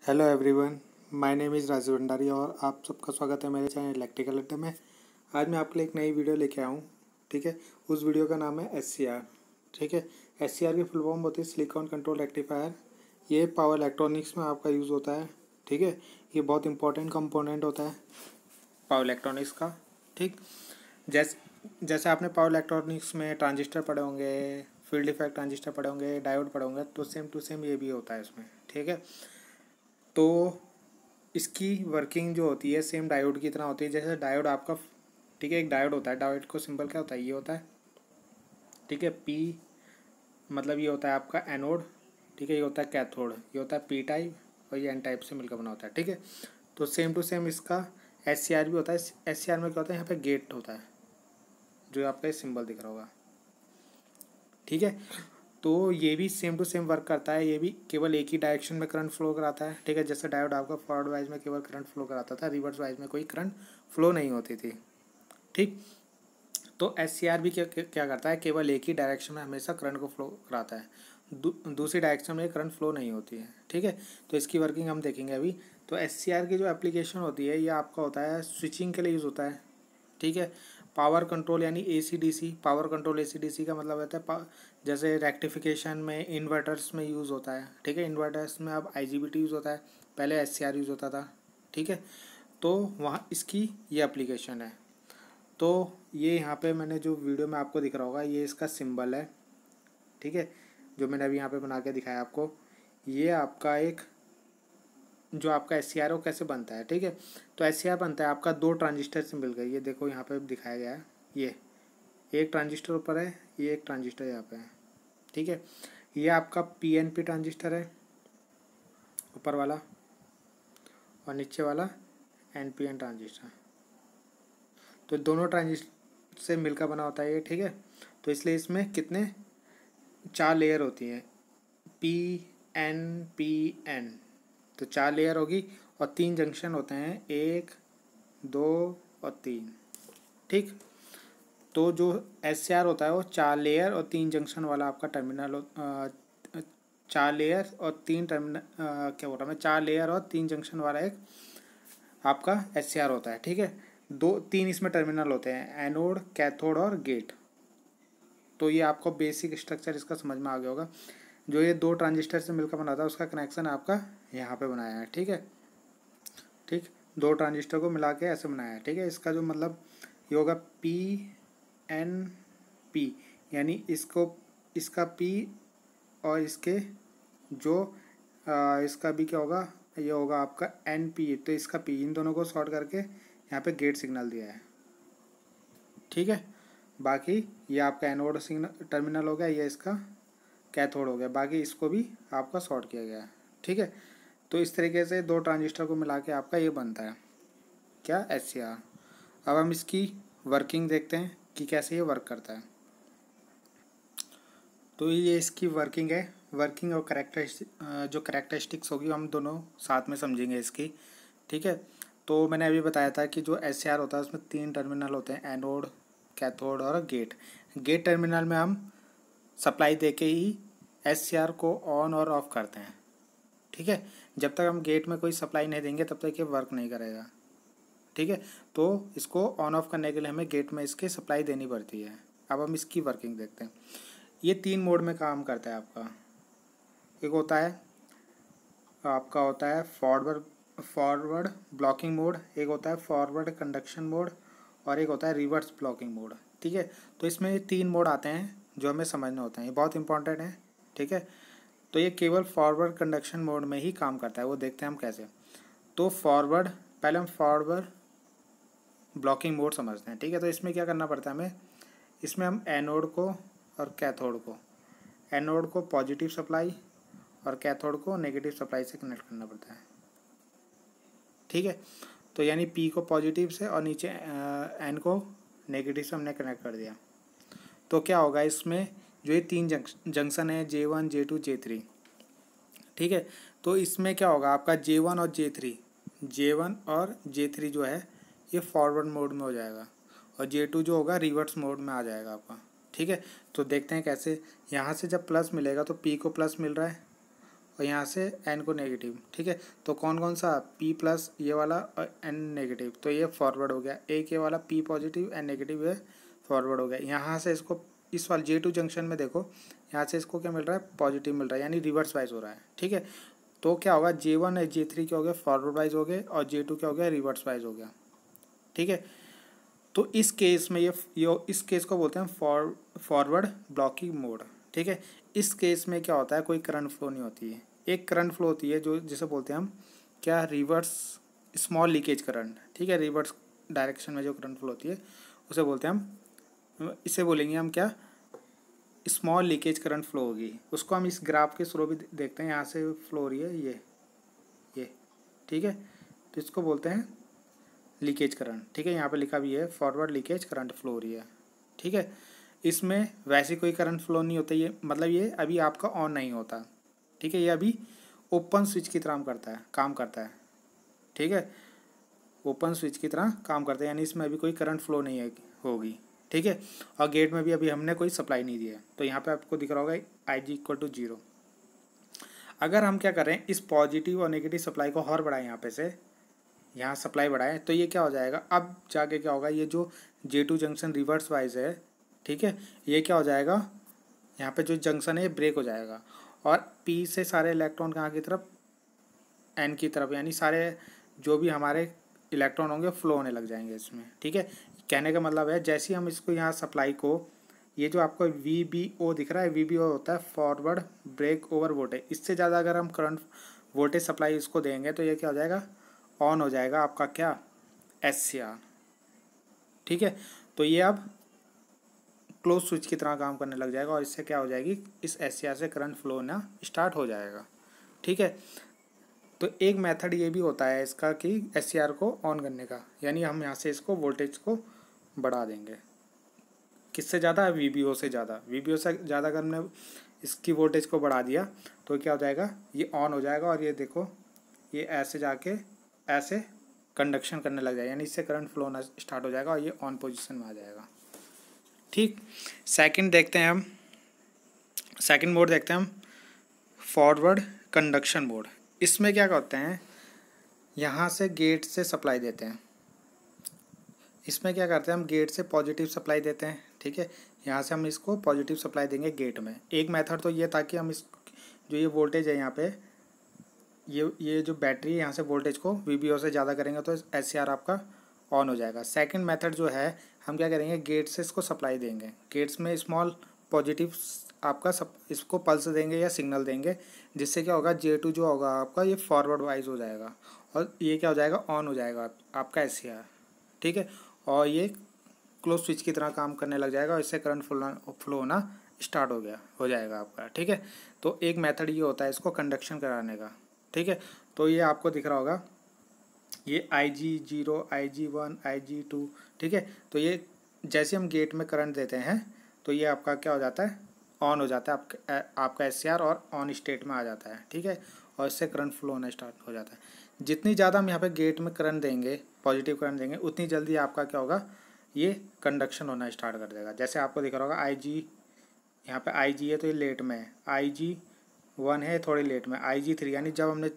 Hello everyone, my name is Rajeev Bhandari और आप सबका स्वागत है मेरे चैनल इलेक्ट्रिकल अड्डा में। आज मैं आपके लिए एक नई वीडियो लेके आया हूँ। ठीक है, उस वीडियो का नाम है SCR। ठीक है, SCR की फुल फॉर्म होती है सिलिकॉन कंट्रोल रेक्टिफायर। ये पावर इलेक्ट्रॉनिक्स में आपका यूज़ होता है। ठीक है, ये बहुत इंपॉर्टेंट कंपोनेंट होता है पावर इलेक्ट्रॉनिक्स का। ठीक, जैसे आपने पावर इलेक्ट्रॉनिक्स में ट्रांजिस्टर पढ़े होंगे, फील्ड इफेक्ट ट्रांजिस्टर पढ़े होंगे, डायोड पढ़े होंगे, तो सेम टू सेम ये भी होता है इसमें। ठीक है, तो इसकी वर्किंग जो होती है सेम डायोड की तरह होती है। जैसे डायोड आपका, ठीक है, एक डायोड होता है। डायोड को सिंबल क्या होता है, ये होता है। ठीक है, पी मतलब ये होता है आपका एनोड। ठीक है, ये होता है कैथोड, ये होता है पी टाइप और ये एन टाइप से मिलकर बना होता है। ठीक है, तो सेम टू सेम इसका SCR भी होता है। SCR में क्या होता है, यहाँ पे गेट होता है जो आपका सिंबल दिख रहा होगा। ठीक है, तो ये भी सेम टू सेम वर्क करता है। ये भी केवल एक ही डायरेक्शन में करंट फ्लो कराता है। ठीक है, जैसे डायोड आपका फॉरवर्ड वाइज में केवल करंट फ्लो कराता था, रिवर्स वाइज में कोई करंट फ्लो नहीं होती थी। ठीक, तो SCR भी क्या करता है, केवल एक ही डायरेक्शन में हमेशा करंट को फ्लो कराता है। दूसरी डायरेक्शन में करंट फ्लो नहीं होती है। ठीक है, तो इसकी वर्किंग हम देखेंगे अभी। तो SCR की जो एप्लीकेशन होती है, ये आपका होता है स्विचिंग के लिए यूज़ होता है। ठीक है, पावर कंट्रोल यानी AC/DC। पावर कंट्रोल AC/DC का मतलब होता है जैसे रेक्टिफिकेशन में इन्वर्टर्स में यूज़ होता है। ठीक है, इन्वर्टर्स में अब IGBT यूज़ होता है, पहले SCR यूज़ होता था। ठीक है, तो वहाँ इसकी ये एप्लीकेशन है। तो ये यहाँ पे मैंने जो वीडियो में आपको दिख रहा होगा, ये इसका सिंबल है। ठीक है, जो मैंने अभी यहाँ पे बना के दिखाया आपको, ये आपका एक जो आपका SCR है वो कैसे बनता है। ठीक है, तो SCR बनता है आपका दो ट्रांजिस्टर से मिलकर। ये देखो यहाँ पे दिखाया गया है, ये एक ट्रांजिस्टर ऊपर है, ये एक ट्रांजिस्टर यहाँ पे है। ठीक है, ये आपका PNP ट्रांजिस्टर है ऊपर वाला, और नीचे वाला NPN ट्रांजिस्टर। तो दोनों ट्रांजिस्टर से मिलकर बना होता है ये। ठीक है, तो इसलिए इसमें कितने 4 लेयर होती हैं, PNPN। तो 4 लेयर होगी और 3 जंक्शन होते हैं, 1 2 और 3। ठीक, तो जो SCR होता है वो 4 लेयर और 3 जंक्शन वाला आपका टर्मिनल 4 लेयर और 3 टर्मिनल क्या बोल रहा मैं 4 लेयर और 3 जंक्शन वाला एक आपका SCR होता है। ठीक है, 2-3 इसमें टर्मिनल होते हैं, एनोड, कैथोड और गेट। तो ये आपको बेसिक स्ट्रक्चर इसका समझ में आ गया होगा। जो ये दो ट्रांजिस्टर से मिलकर बना था, उसका कनेक्शन आपका यहाँ पे बनाया है। ठीक है, ठीक, दो ट्रांजिस्टर को मिला के ऐसे बनाया है। ठीक है, इसका जो मतलब ये होगा PNP, यानी इसका P और इसके जो इसका भी क्या होगा, ये होगा आपका NP। तो इसका P, इन दोनों को शॉर्ट करके यहाँ पे गेट सिग्नल दिया है। ठीक है, बाकी ये आपका एनोड सिग्नल टर्मिनल हो गया, ये इसका कैथोड हो गया, बाकी इसको भी आपका शॉर्ट किया गया है। ठीक है, तो इस तरीके से दो ट्रांजिस्टर को मिला के आपका ये बनता है क्या, SCR। अब हम इसकी वर्किंग देखते हैं कि कैसे ये वर्क करता है। तो ये इसकी वर्किंग है। वर्किंग और जो करेक्टरिस्टिक्स होगी हम दोनों साथ में समझेंगे इसकी। ठीक है, तो मैंने अभी बताया था कि जो SCR होता है उसमें 3 टर्मिनल होते हैं, एनोड, कैथोड और गेट। गेट टर्मिनल में हम सप्लाई दे के ही SCR को ऑन और ऑफ करते हैं। ठीक है, जब तक हम गेट में कोई सप्लाई नहीं देंगे तब तक ये वर्क नहीं करेगा। ठीक है, तो इसको ऑन ऑफ करने के लिए हमें गेट में इसके सप्लाई देनी पड़ती है। अब हम इसकी वर्किंग देखते हैं। ये 3 मोड में काम करता है आपका। एक होता है फॉरवर्ड ब्लॉकिंग मोड, एक होता है फॉरवर्ड कंडक्शन मोड, और एक होता है रिवर्स ब्लॉकिंग मोड। ठीक है, तो इसमें ये 3 मोड आते हैं जो हमें समझने होते हैं, ये बहुत इंपॉर्टेंट है। ठीक है, तो ये केवल फॉरवर्ड कंडक्शन मोड में ही काम करता है, वो देखते हैं हम कैसे। तो पहले हम फॉरवर्ड ब्लॉकिंग मोड समझते हैं। ठीक है, तो इसमें क्या करना पड़ता है हमें, इसमें हम एनोड को और कैथोड को, एनोड को पॉजिटिव सप्लाई और कैथोड को नेगेटिव सप्लाई से कनेक्ट करना पड़ता है। ठीक है, तो यानी P को पॉजिटिव से और नीचे N को नेगेटिव से हमने कनेक्ट कर दिया। तो क्या होगा इसमें, जो ये 3 जंक्शन है, J1 J2 J3। ठीक है, तो इसमें क्या होगा आपका J1 और J3 जो है ये फॉरवर्ड मोड में हो जाएगा, और J2 जो होगा रिवर्स मोड में आ जाएगा आपका। ठीक है, तो देखते हैं कैसे। यहाँ से जब प्लस मिलेगा तो P को प्लस मिल रहा है और यहाँ से n को नेगेटिव, ठीक है। तो कौन कौन सा, p प्लस ये वाला और n नेगेटिव, तो ये फॉरवर्ड हो गया। एक ये वाला p पॉजिटिव n नेगेटिव, ये फॉरवर्ड हो गया। यहाँ से इसको इस वाले J2 जंक्शन में देखो, यहाँ से इसको क्या मिल रहा है, पॉजिटिव मिल रहा है, यानी रिवर्स वाइज हो रहा है, ठीक है। तो क्या होगा, J1 और J3 क्या हो गया, फॉरवर्ड वाइज हो गए, और J2 क्या हो गया, रिवर्स वाइज हो गया, ठीक है। तो इस केस में ये इस केस को बोलते हैं फॉरवर्ड ब्लॉकिंग मोड, ठीक है। इस केस में क्या होता है, कोई करंट फ्लो नहीं होती है। एक करंट फ्लो होती है जो जिसे बोलते हैं हम क्या, रिवर्स स्मॉल लीकेज करंट, ठीक है। रिवर्स डायरेक्शन में जो करंट फ्लो होती है उसे बोलते हैं हम, इसे बोलेंगे हम क्या, स्मॉल लीकेज करंट फ्लो होगी। उसको हम इस ग्राफ के थ्रू भी देखते हैं, यहाँ से फ्लो हो रही है ये, ठीक है। तो इसको बोलते हैं लीकेज करंट, ठीक है। यहाँ पे लिखा भी है फॉरवर्ड लीकेज करंट फ्लो हो रही है, ठीक है। इसमें वैसे कोई करंट फ्लो नहीं होता, ये मतलब ये अभी आपका ऑन नहीं होता, ठीक है। ये अभी ओपन स्विच की तरह काम करता है, ठीक है। ओपन स्विच की तरह काम करता है, यानी इसमें अभी कोई करंट फ्लो नहीं होगी, ठीक है। और गेट में भी अभी हमने कोई सप्लाई नहीं दी है। तो यहाँ पे आपको दिख रहा होगा IG = 0। अगर हम क्या करें, इस पॉजिटिव और नेगेटिव सप्लाई को और बढ़ाएं, यहाँ पे से यहाँ सप्लाई बढ़ाएं, तो ये क्या हो जाएगा, अब जाके क्या होगा, ये जो J2 जंक्शन रिवर्स वाइज है, ठीक है, ये क्या हो जाएगा, यहाँ पे जो जंक्शन है ये ब्रेक हो जाएगा, और P से सारे इलेक्ट्रॉन कहाँ की तरफ, N की तरफ, यानी सारे जो भी हमारे इलेक्ट्रॉन होंगे फ्लो होने लग जाएंगे इसमें, ठीक है। कहने का मतलब है, जैसे ही हम इसको यहाँ सप्लाई को, ये जो आपको VBO दिख रहा है, VBO होता है फॉरवर्ड ब्रेक ओवर वोल्टेज। इससे ज़्यादा अगर हम करंट वोल्टेज सप्लाई इसको देंगे तो ये क्या हो जाएगा, ऑन हो जाएगा आपका क्या, SCR, ठीक है। तो ये अब क्लोज स्विच की तरह काम करने लग जाएगा, और इससे क्या हो जाएगी, इस SCR से करंट फ्लो होना स्टार्ट हो जाएगा, ठीक है। तो एक मेथड ये भी होता है इसका कि SCR को ऑन करने का, यानी हम यहाँ से इसको वोल्टेज को बढ़ा देंगे, किससे ज़्यादा, VBO से ज़्यादा। VBO से ज़्यादा अगर हमने इसकी वोल्टेज को बढ़ा दिया तो क्या हो जाएगा, ये ऑन हो जाएगा, और ये देखो ये ऐसे जाके ऐसे कंडक्शन करने लग जाएगा, यानी इससे करंट फ्लो होना स्टार्ट हो जाएगा, और ये ऑन पोजीशन में आ जाएगा, ठीक। सेकंड देखते हैं हम, सेकंड मोड देखते हैं हम, फॉरवर्ड कंडक्शन मोड। इसमें क्या करते हैं, यहाँ से गेट से सप्लाई देते हैं। इसमें क्या करते हैं, हम गेट से पॉजिटिव सप्लाई देते हैं, ठीक है। यहाँ से हम इसको पॉजिटिव सप्लाई देंगे गेट में। एक मेथड तो ये था कि हम इस जो ये वोल्टेज है यहाँ पे, ये जो बैटरी है, यहाँ से वोल्टेज को VBO से ज़्यादा करेंगे तो SCR आपका ऑन हो जाएगा। सेकंड मेथड जो है, हम क्या करेंगे, गेट से इसको सप्लाई देंगे, गेट्स में स्मॉल पॉजिटिव आपका इसको पल्स देंगे या सिग्नल देंगे, जिससे क्या होगा, J2 जो होगा आपका ये फॉरवर्ड वाइज हो जाएगा, और ये क्या हो जाएगा, ऑन हो जाएगा आपका SCR, ठीक है। और ये क्लोज स्विच की तरह काम करने लग जाएगा, और इससे करंट फ्लो होना स्टार्ट हो जाएगा आपका, ठीक है। तो एक मेथड ये होता है इसको कंडक्शन कराने का, ठीक है। तो ये आपको दिख रहा होगा, ये IG0, IG1, IG2, ठीक है। तो ये जैसे हम गेट में करंट देते हैं तो ये आपका क्या हो जाता है, ऑन हो जाता है, आपका SCR और ऑन स्टेट में आ जाता है, ठीक है। और इससे करंट फ्लो होना स्टार्ट हो जाता है। जितनी ज़्यादा हम यहाँ पे गेट में करंट देंगे, पॉजिटिव करंट देंगे, उतनी जल्दी आपका क्या होगा, ये कंडक्शन होना स्टार्ट कर देगा। जैसे आपको दिख रहा होगा IG, यहाँ पे IG है तो ये लेट में है, IG1 है थोड़ी लेट में, IG3 यानी जब हमने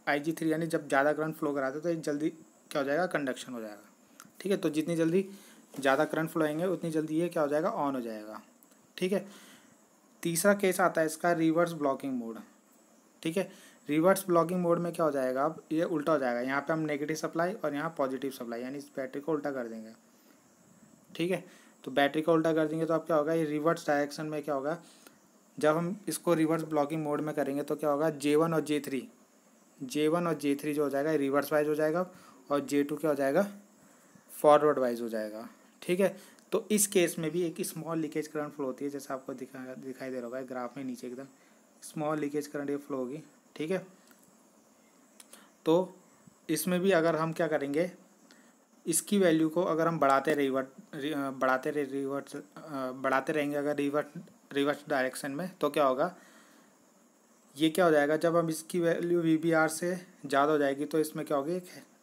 IG3 यानी जब ज़्यादा करंट फ्लो कराते तो ये जल्दी क्या हो जाएगा, कंडक्शन हो जाएगा, ठीक है। तो जितनी जल्दी ज़्यादा करंट फ्लो आएंगे उतनी जल्दी ये क्या हो जाएगा, ऑन हो जाएगा, ठीक है। तीसरा केस आता है इसका, रिवर्स ब्लॉकिंग मोड, ठीक है। रिवर्स ब्लॉकिंग मोड में क्या हो जाएगा, अब ये उल्टा हो जाएगा, यहाँ पे हम नेगेटिव सप्लाई और यहाँ पॉजिटिव सप्लाई, यानी इस बैटरी को उल्टा कर देंगे, ठीक है। तो बैटरी को उल्टा कर देंगे तो अब क्या होगा, ये रिवर्स डायरेक्शन में क्या होगा, जब हम इसको रिवर्स ब्लॉकिंग मोड में करेंगे तो क्या होगा, J1 और J3 जो हो जाएगा रिवर्स वाइज हो जाएगा, और J2 क्या हो जाएगा, फॉरवर्ड वाइज हो जाएगा, ठीक है। तो इस केस में भी एक स्मॉल लीकेज करंट फ्लो होती है, जैसे आपको दिखाई दे रहा होगा ग्राफ में नीचे एकदम स्मॉल लीकेज करंट ये फ्लो होगी, ठीक है। तो इसमें भी अगर हम क्या करेंगे, इसकी वैल्यू को अगर हम बढ़ाते रहेंगे अगर रिवर्स डायरेक्शन में, तो क्या होगा, ये क्या हो जाएगा, जब हम इसकी वैल्यू VBR से ज़्यादा हो जाएगी तो इसमें क्या होगी,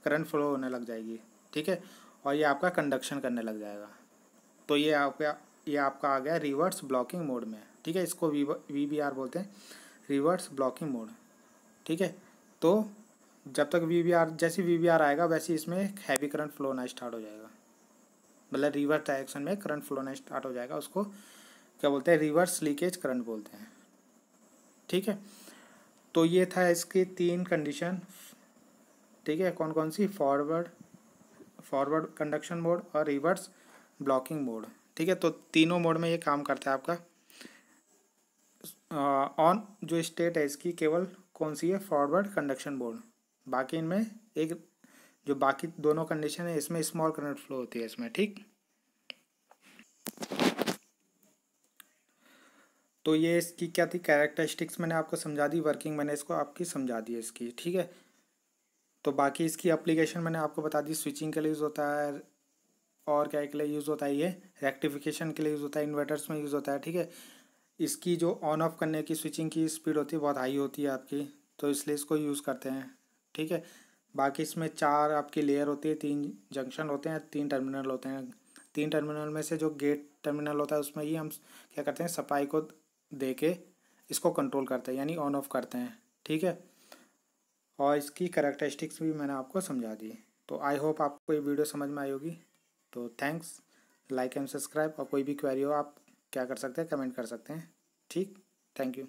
करंट फ्लो होने लग जाएगी, ठीक है। और ये आपका कंडक्शन करने लग जाएगा। तो ये आपका आ गया रिवर्स ब्लॉकिंग मोड में, ठीक है। इसको VBR बोलते हैं, रिवर्स ब्लॉकिंग मोड। ठीक है, तो जब तक VBR, जैसे VBR आएगा वैसे इसमें हैवी करंट फ्लो होना स्टार्ट हो जाएगा, मतलब रिवर्स डायरेक्शन में करंट फ्लो होना स्टार्ट हो जाएगा। उसको क्या बोलते हैं, रिवर्स लीकेज करंट बोलते हैं। ठीक है, तो ये था इसकी 3 कंडीशन। ठीक है, कौन कौन सी, फॉरवर्ड कंडक्शन मोड और रिवर्स ब्लॉकिंग मोड। ठीक है, तो तीनों मोड में ये काम करता है आपका। ऑन जो स्टेट है इसकी केवल कौन सी है, फॉरवर्ड कंडक्शन मोड। बाकी इनमें एक जो बाकी दोनों कंडीशन है इसमें स्मॉल करंट फ्लो होती है इसमें। ठीक, तो ये इसकी क्या थी कैरेक्टरिस्टिक्स, मैंने आपको समझा दी, वर्किंग मैंने इसको आपकी समझा दी है इसकी। ठीक है, तो बाकी इसकी एप्लीकेशन मैंने आपको बता दी, स्विचिंग के लिए यूज़ होता है और क्या के लिए यूज़ होता है, ये रेक्टिफिकेशन के लिए यूज़ होता है, इन्वर्टर्स में यूज़ होता है। ठीक है, इसकी जो ऑन ऑफ करने की स्विचिंग की स्पीड होती है बहुत हाई होती है आपकी, तो इसलिए इसको यूज़ करते हैं। ठीक है, बाकी इसमें 4 आपकी लेयर होती है, 3 जंक्शन होते हैं, 3 टर्मिनल होते हैं। 3 टर्मिनल में से जो गेट टर्मिनल होता है उसमें ही हम क्या करते हैं, सप्लाई को दे के इसको कंट्रोल करते हैं, यानी ऑन ऑफ करते हैं। ठीक है, और इसकी कैरेक्टरिस्टिक्स भी मैंने आपको समझा दी। तो आई होप आपको ये वीडियो समझ में आई होगी। तो थैंक्स, लाइक एंड सब्सक्राइब, और कोई भी क्वेरी हो आप क्या कर सकते हैं, कमेंट कर सकते हैं। ठीक, थैंक यू।